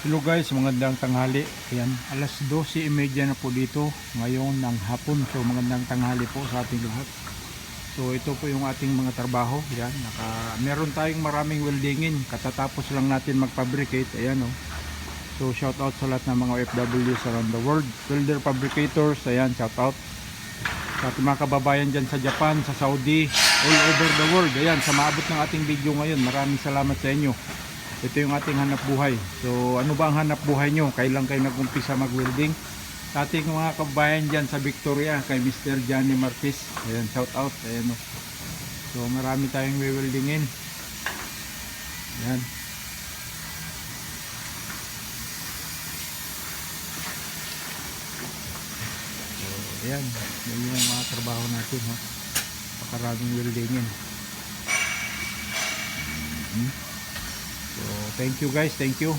Hello guys, magandang tanghali. Ayan, alas 12:30 na po dito ngayon ng hapon. So magandang tanghali po sa ating lahat. So ito po yung ating mga trabaho. Ayan, meron tayong maraming weldingin. Katatapos lang natin mag-fabricate. Ayan oh. So shout out sa lahat ng mga OFWs around the world. Welder fabricators, ayan, shout out. Sa ating mga kababayan dyan sa Japan, sa Saudi, all over the world. Ayan, sa maabot ng ating video ngayon, maraming salamat sa inyo. Ito yung ating hanap buhay. So ano ba ang hanap buhay nyo? Kailan kayo nag-umpisa mag-welding? Sa ating mga kabayan dyan sa Victoria, kay Mr. Johnny Marquez. Ayan, shout out. Ayan, oh. So marami tayong weldingin. Ayan. So ayan, yan yung mga trabaho natin. Oh. Pakaraming weldingin. So thank you guys, thank you.